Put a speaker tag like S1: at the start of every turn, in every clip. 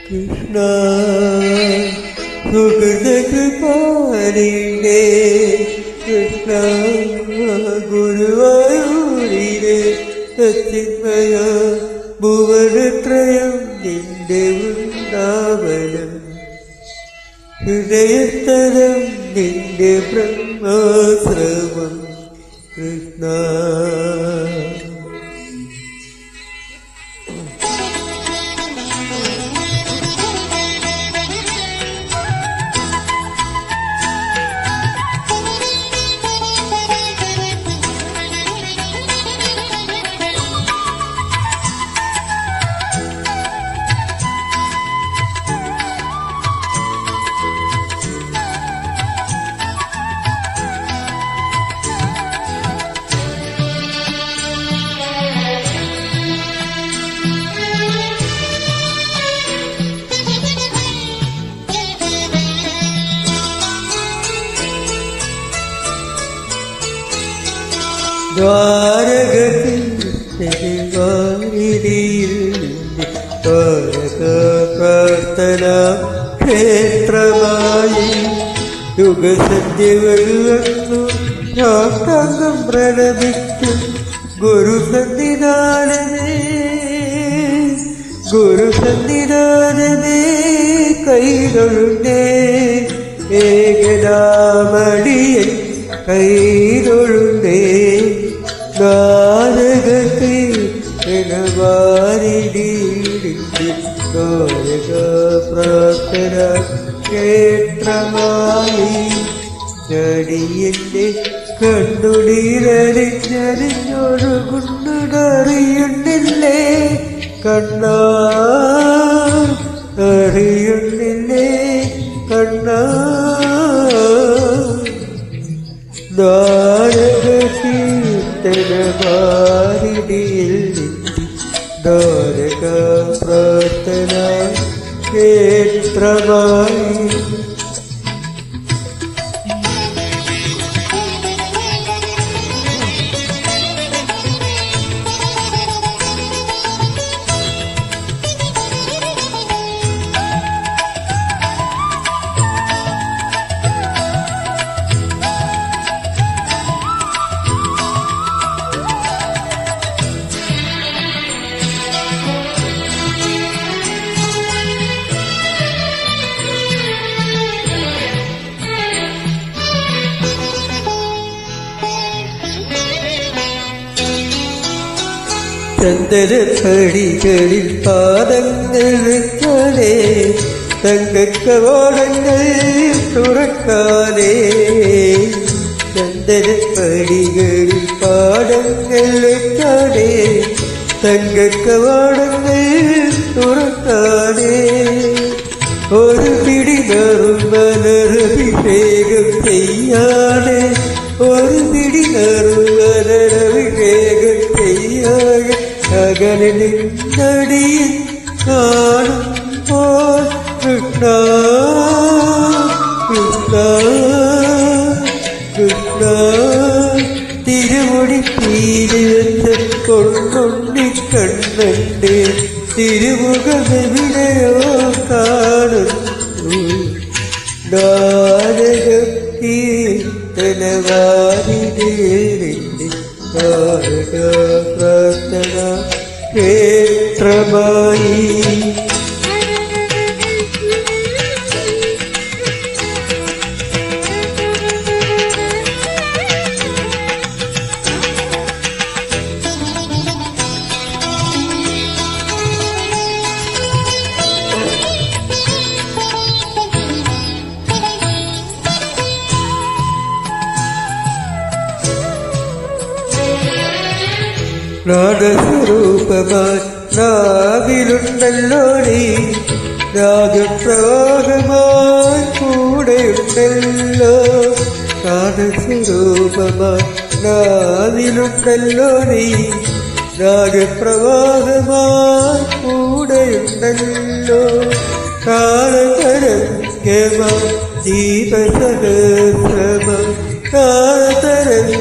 S1: കൃഷ്ണ സുഹൃതകൃപാലിന്റെ കൃഷ്ണ ഗുരുവായൂരിലെ സച്ചിന്മയ ഭുവനത്രയം നിന്റെ വൃന്ദാവനം ഹൃദയസ്ഥലം നിന്റെ ബ്രഹ്മാശ്രമം കൃഷ്ണ. ദ്വാരകത്തിൽ പ്രാർത്ഥന ക്ഷേത്രമായി യുഗസന്ധ്യകൾ വന്നു ശാസ്താംഗം പ്രണമിക്കും ഗുരുസന്നിധാനമേ കൈതൊഴുന്നേ ഏകനാമടിയൻ കൈതൊഴുന്നേ പ്രാർത്ഥന ക്ഷേത്രമായി ഞടിയന്റെ കണ്ണുനീരറിഞ്ഞറിഞ്ഞൊഴുകുന്നതറിയുന്നില്ലേ കണ്ണാ അറിയുന്നില്ലേ കണ്ണാ. ദ്വാരകീർത്തനമാരിടിയിൽ ദ്വാരക പ്രാർത്ഥന ക്ഷേത്രമായി ചന്ദനപ്പടികളിൽ പാദങ്ങൾ വെക്കാനേ തങ്കക്കവാടങ്ങൾ തുറക്കാനേ ചന്ദനപ്പടികളിൽ പാദങ്ങൾ വെക്കാനേ തങ്കക്കവാടങ്ങൾ തുറക്കാനേ ഒരു പിടി നറുമലരഭിഷേകം ചെയ്യാനേ ഒരു പിടി നറുമലരഭിഷേകം ചെയ്യാതെ അകലെ നിന്നടിയിൽ കാണുമ്പോൾ കൃഷ്ണ കൃഷ്ണ കൃഷ്ണ തിരുമുടി തീരത്ത് കൊണ്ടുണ്ണിക്കണ്ണന്റെ തിരുമുഖമെവിടെയോ കാണുന്നു നാരകീർത്തനവാരിടേറിന്റെ പ്രാർത്ഥന ക്ഷേത്രമായി നാദസ്വരൂപമായി നാവിലുണ്ടല്ലോ നീ രാഗപ്രവാഹമായി കൂടെയുണ്ടല്ലോ നാദസ്വരൂപമായി നാവിലുണ്ടല്ലോ നീ രാഗപ്രവാഹമായി കൂടെയുണ്ടല്ലോ കാലതരംഗമായി ദീപസഹസ്രമായി കാലതരംഗമായി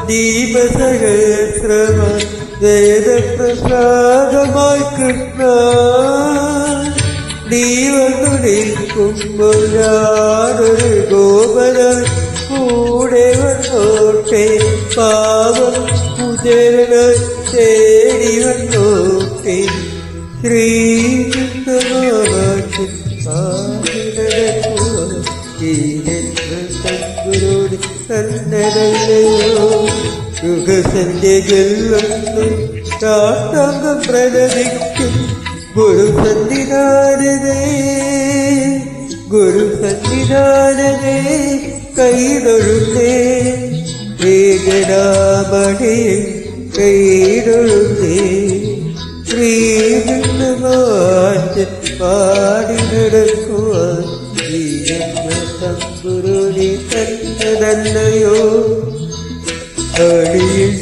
S1: ദീപസഹസ്രമായി വേദപ്രസാദമായി കൃഷ്ണ നീ വന്നു നിൽക്കുമ്പോൾ ഞാനൊരു ഗോപന കൂടെ വന്നോട്ടെ പാവം കുചേരന തേടി വന്നോട്ടെ ശ്രീകൃഷ്ണമാറ്റി ഗുരുടി കന്നടയോ യുഗസന്ധ്യകളിലൊന്നും ശാസ്താംഗം പ്രലപിക്കും ഗുരു സന്നിധാനതേ കൈതൊഴുന്നേ വേദനാമണി കൈതൊഴുന്നേ ശ്രീകൃഷ്ണമാറ്റ പാടി നടക്കുവാൻ തമ്പുരുടി തന്നതല്ലയോ അടിയിൽ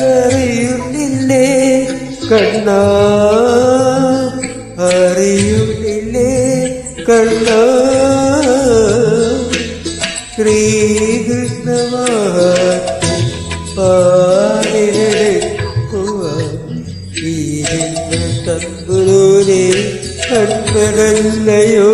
S1: അറിയുന്നില്ലേ കണ്ണാ അറിയുന്നില്ലേ കണ്ണാ ശ്രീകൃഷ്ണമാറ്റി പാടിനെടുക്കുവാൻ തമ്പുരുനെ കണ്ണനല്ലയോ